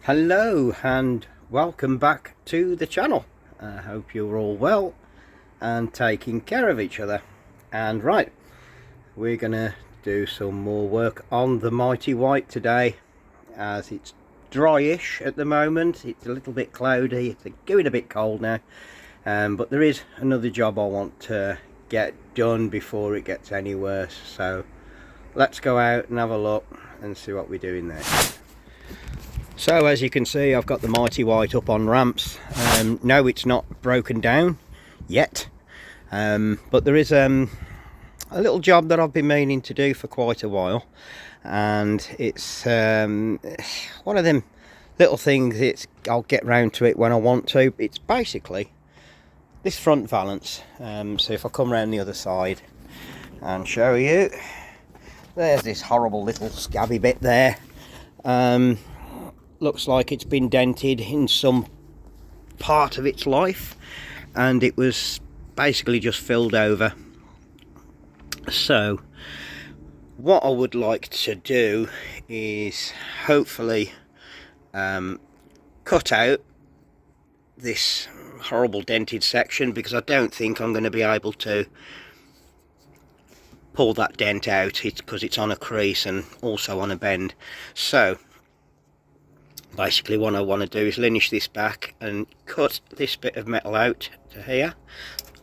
Hello and welcome back to the channel. I hope you're all well and taking care of each other. And right, we're gonna do some more work on the Mighty White today, as it's dryish at the moment. It's a little bit cloudy, it's getting a bit cold now, but there is another job I want to get done before it gets any worse. So let's go out and have a look and see what we're doing there. So as you can see, I've got the Mighty White up on ramps. No, it's not broken down yet, but there is a little job that I've been meaning to do for quite a while, and it's one of them little things. I'll get round to it when I want to. It's basically this front valance. So if I come round the other side and show you, there's this horrible little scabby bit there. Looks like it's been dented in some part of its life, and it was basically just filled over. So what I would like to do is hopefully cut out this horrible dented section, because I don't think I'm going to be able to pull that dent out, because it's on a crease and also on a bend. So basically what I want to do is linish this back and cut this bit of metal out to here.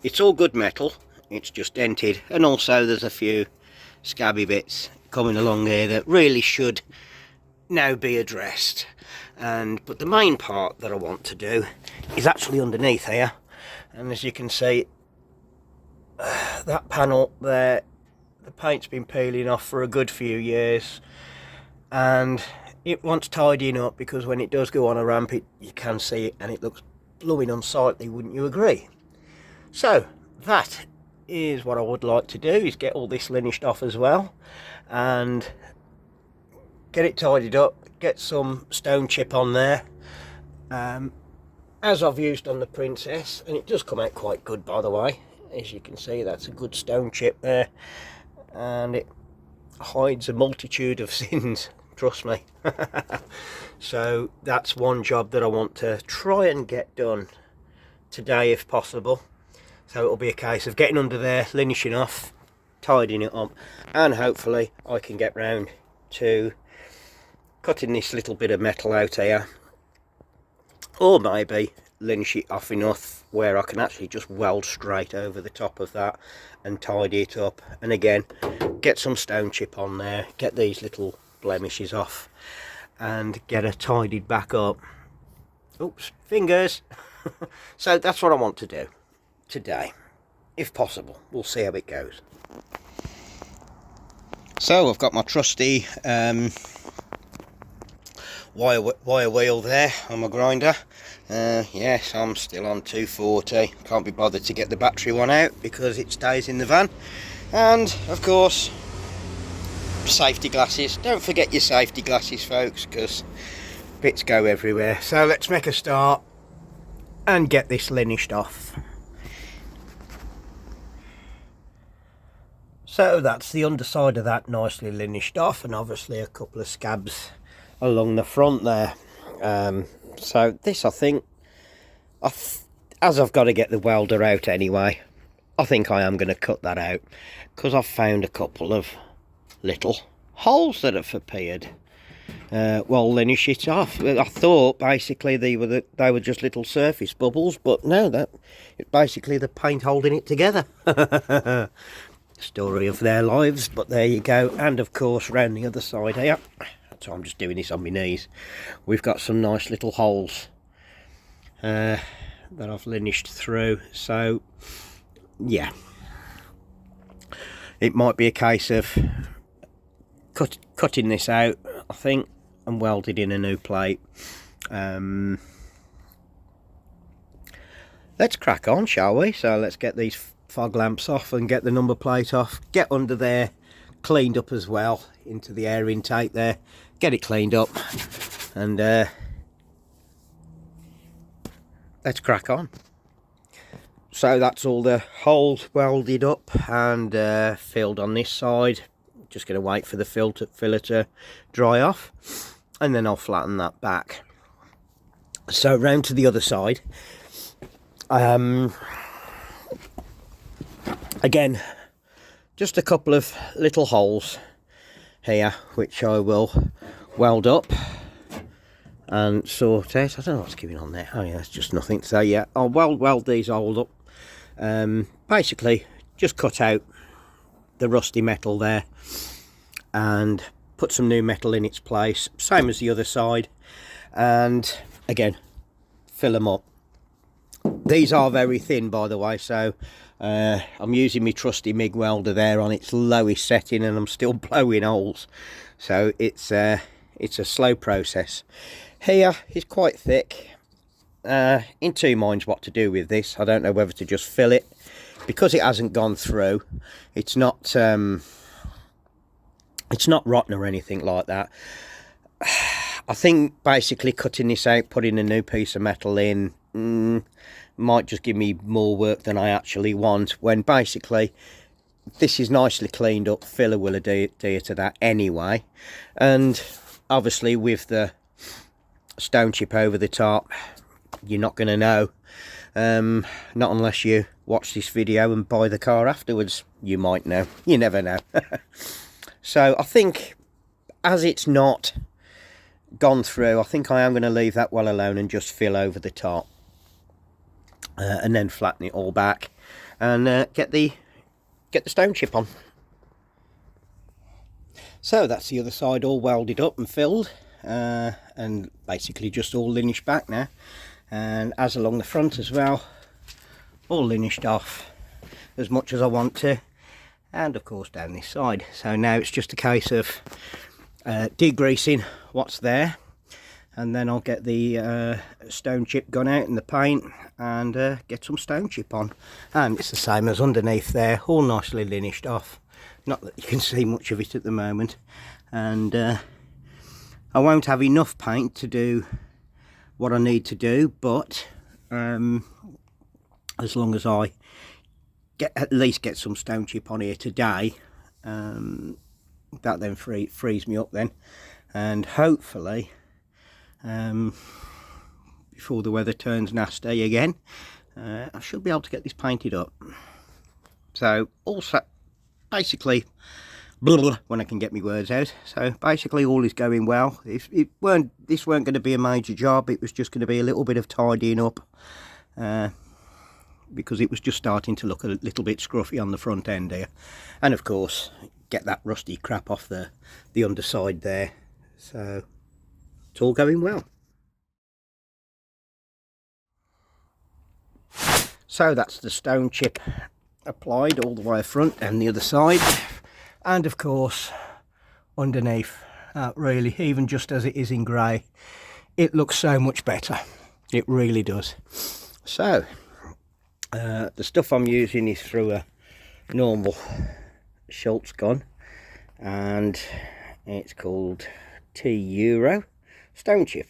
It's all good metal, it's just dented, and also there's a few scabby bits coming along here that really should now be addressed. But the main part that I want to do is actually underneath here, and as you can see, that panel there, the paint's been peeling off for a good few years, and it wants tidying up, because when it does go on a ramp, you can see it and it looks blooming unsightly, wouldn't you agree? So that is what I would like to do, is get all this linished off as well and get it tidied up, get some stone chip on there, as I've used on the Princess, and it does come out quite good, by the way. As you can see, that's a good stone chip there, and it hides a multitude of sins, trust me. So that's one job that I want to try and get done today if possible. So it'll be a case of getting under there, linishing off, tidying it up, and hopefully I can get round to cutting this little bit of metal out here, or maybe linish it off enough where I can actually just weld straight over the top of that and tidy it up, and again get some stone chip on there, get these little blemishes off and get her tidied back up. Oops, fingers. So that's what I want to do today, if possible. We'll see how it goes. So I've got my trusty wire wheel there on my grinder. Yes, I'm still on 240. Can't be bothered to get the battery one out because it stays in the van. And of course, safety glasses. Don't forget your safety glasses, folks, because bits go everywhere. So let's make a start and get this linished off. So that's the underside of that nicely linished off, and obviously a couple of scabs along the front there. So this, I think, as I've got to get the welder out anyway, I think I am going to cut that out, because I've found a couple of little holes that have appeared. Well, linish it off. I thought basically they were just little surface bubbles, but no, that it's basically the paint holding it together. Story of their lives, but there you go. And of course, round the other side here, so I'm just doing this on my knees, we've got some nice little holes that I've linished through. So yeah, it might be a case of cutting this out, I think, and welded in a new plate. Let's crack on, shall we? So let's get these fog lamps off and get the number plate off, get under there cleaned up as well, into the air intake there, get it cleaned up, and let's crack on. So that's all the holes welded up and filled on this side. Just going to wait for the filler to dry off, and then I'll flatten that back. So round to the other side. Again, just a couple of little holes here which I will weld up and sort out. I don't know what's going on there. Oh yeah, it's just nothing. So yeah, I'll weld these holes up. Basically just cut out the rusty metal there and put some new metal in its place, same as the other side, and again fill them up. These are very thin, by the way, so I'm using my trusty MIG welder there on its lowest setting, and I'm still blowing holes, so it's a slow process. Here is quite thick. In two minds what to do with this. I don't know whether to just fill it, because it hasn't gone through. It's not rotten or anything like that. I think basically cutting this out, putting a new piece of metal in, might just give me more work than I actually want, when basically this is nicely cleaned up. Filler will adhere to that anyway, and obviously with the stone chip over the top, you're not going to know, not unless you watch this video and buy the car afterwards. You might know, you never know. So I think, as it's not gone through, I think I am going to leave that well alone and just fill over the top, and then flatten it all back and get the stone chip on. So that's the other side all welded up and filled, and basically just all linished back now, and as along the front as well, all linished off as much as I want to, and of course down this side. So now it's just a case of degreasing what's there, and then I'll get the stone chip gun out in the paint and get some stone chip on. And it's the same as underneath there, all nicely linished off, not that you can see much of it at the moment. And I won't have enough paint to do what I need to do, but as long as I at least get some stone chip on here today, that then frees me up then, and hopefully before the weather turns nasty again, I should be able to get this painted up. So also basically, when I can get my words out, so basically all is going well. If this weren't going to be a major job, it was just going to be a little bit of tidying up, because it was just starting to look a little bit scruffy on the front end here, and of course get that rusty crap off the underside there. So it's all going well. So that's the stone chip applied all the way front and the other side, and of course underneath, really, even just as it is in grey, it looks so much better. It really does. So the stuff I'm using is through a normal Schultz gun, and it's called T-Euro stone chip,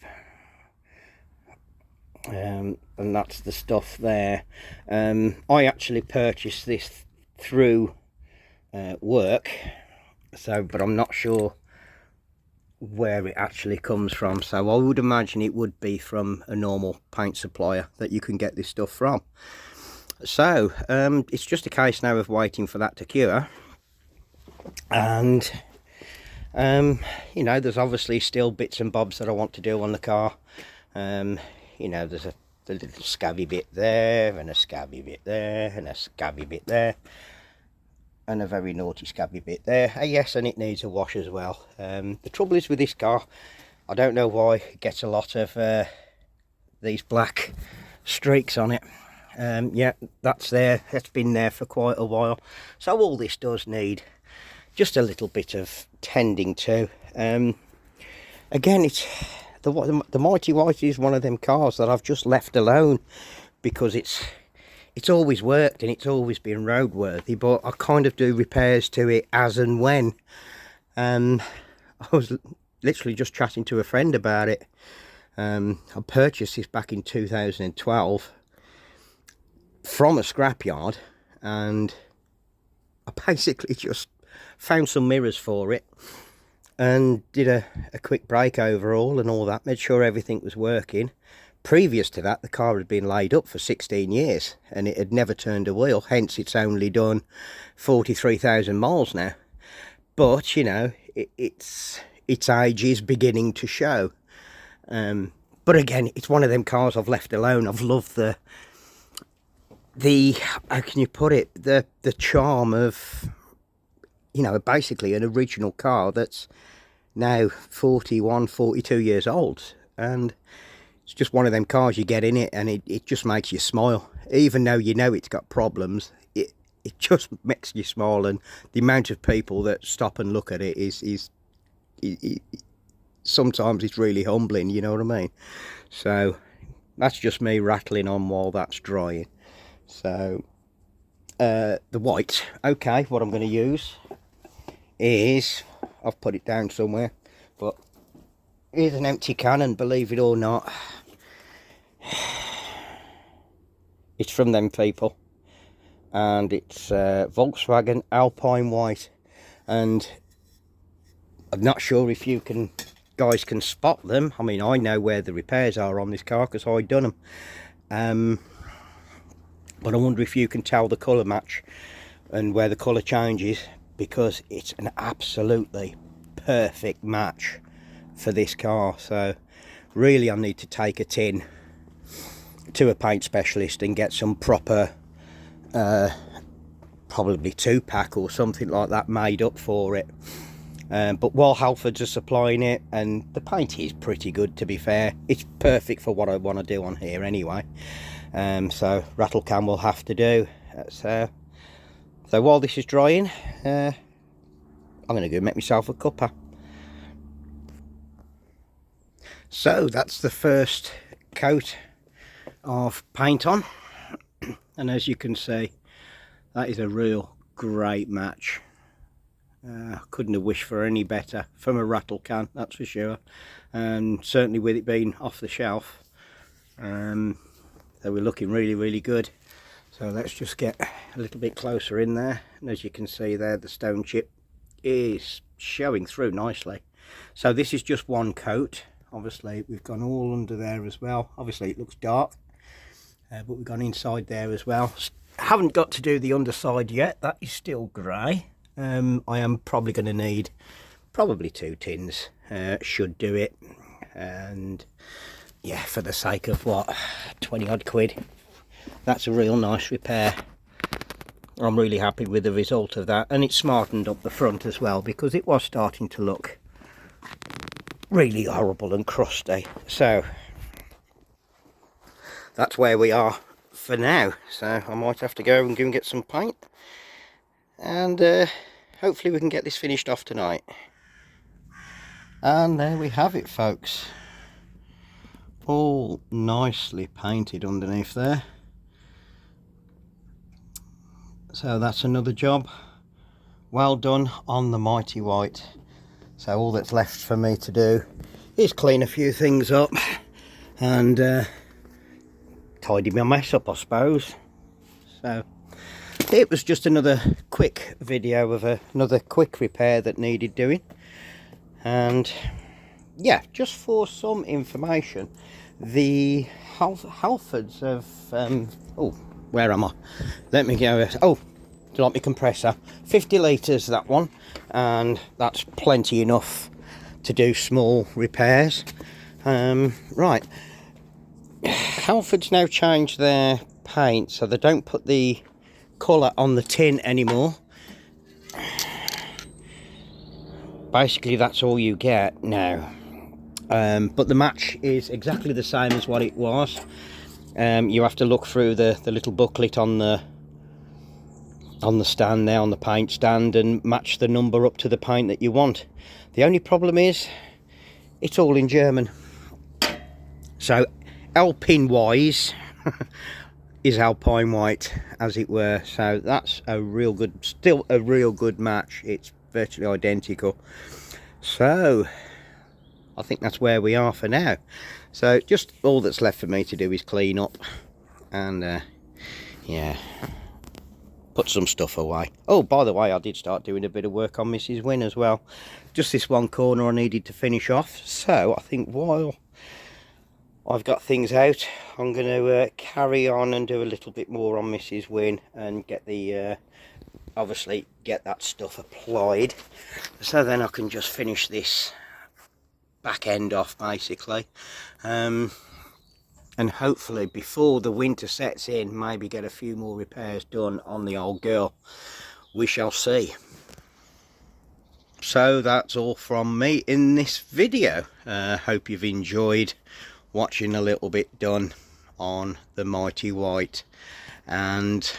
and that's the stuff there. I actually purchased this through work, so but I'm not sure where it actually comes from, so I would imagine it would be from a normal paint supplier that you can get this stuff from. So it's just a case now of waiting for that to cure, and you know, there's obviously still bits and bobs that I want to do on the car. You know, there's the little scabby bit there, and a scabby bit there, and a scabby bit there, and a very naughty scabby bit there. Yes, and it needs a wash as well. The trouble is with this car, I don't know why it gets a lot of these black streaks on it. Yeah, that's there, that's been there for quite a while, so all this does need just a little bit of tending to. Again, it's the Mighty White is one of them cars that I've just left alone, because it's always worked and it's always been roadworthy, but I kind of do repairs to it as and when. I was literally just chatting to a friend about it. I purchased this back in 2012 from a scrapyard, and I basically just found some mirrors for it and did a quick break overhaul and all that, made sure everything was working, previous to that, the car had been laid up for 16 years and it had never turned a wheel, hence it's only done 43,000 miles now. But you know, its age is beginning to show. But again, it's one of them cars I've left alone. I've loved the how can you put it, the charm of, you know, basically an original car that's now 41, 42 years old, and it's just one of them cars you get in it and it just makes you smile, even though you know it's got problems. It just makes you smile, and the amount of people that stop and look at it is sometimes it's really humbling, you know what I mean? So that's just me rattling on while that's drying. So the white, okay, what I'm going to use is, I've put it down somewhere, but here's an empty can, and believe it or not, it's from them people, and it's Volkswagen Alpine White, and I'm not sure if you guys can spot them. I mean, I know where the repairs are on this car because I done them, but I wonder if you can tell the colour match and where the colour changes, because it's an absolutely perfect match for this car. So really I need to take a tin to a paint specialist and get some proper probably 2-pack or something like that made up for it. But while Halfords are supplying it, and the paint is pretty good, to be fair, it's perfect for what I want to do on here anyway. So rattle can will have to do. So while this is drying, I'm going to go make myself a cuppa. So that's the first coat of paint on, and as you can see, that is a real great match. Couldn't have wished for any better from a rattle can, that's for sure, and certainly with it being off the shelf, they were looking really good. So let's just get a little bit closer in there, and as you can see there, the stone chip is showing through nicely. So this is just one coat. Obviously we've gone all under there as well. Obviously it looks dark, but we've gone inside there as well. Haven't got to do the underside yet, that is still grey. I am probably going to need probably 2 tins, should do it. And yeah, for the sake of what, 20 odd quid, that's a real nice repair. I'm really happy with the result of that, and it's smartened up the front as well, because it was starting to look really horrible and crusty. So that's where we are for now. So I might have to go and get some paint, and hopefully we can get this finished off tonight. And there we have it, folks, all nicely painted underneath there. So that's another job well done on the mighty white. So all that's left for me to do is clean a few things up and tidy my mess up, I suppose. So it was just another quick video of another quick repair that needed doing. And yeah, just for some information, the Halfords have oh, where am I? Let me go. Oh, do you like my compressor? 50 litres, that one, and that's plenty enough to do small repairs. Right, Halfords now changed their paint, so they don't put the colour on the tin anymore. Basically that's all you get now, but the match is exactly the same as what it was. You have to look through the little booklet on the stand there, on the paint stand, and match the number up to the paint that you want. The only problem is it's all in German. So Alpine wise is Alpine white, as it were. So that's a real good, still a real good match. It's virtually identical. So I think that's where we are for now. So just all that's left for me to do is clean up and yeah, put some stuff away. Oh, by the way, I did start doing a bit of work on Mrs Winn as well. Just this one corner I needed to finish off. So I think while I've got things out. I'm going to carry on and do a little bit more on Mrs Winn and get the obviously get that stuff applied, so then I can just finish this back end off basically, and hopefully before the winter sets in maybe get a few more repairs done on the old girl. We shall see. So that's all from me in this video. Hope you've enjoyed watching a little bit done on the Mighty White, and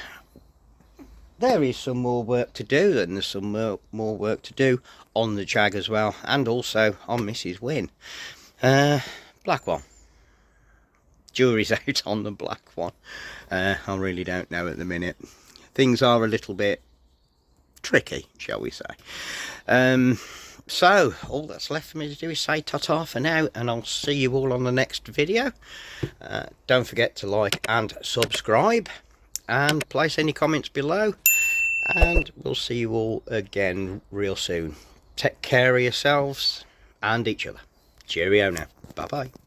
there is some more work to do, and there's some more work to do on the Jag as well, and also on Mrs Winn. Black one, jury's out on the black one. I really don't know at the minute. Things are a little bit tricky, shall we say. So all that's left for me to do is say ta-ta for now, and I'll see you all on the next video. Don't forget to like and subscribe, and place any comments below, and we'll see you all again real soon. Take care of yourselves and each other. Cheerio now. Bye bye.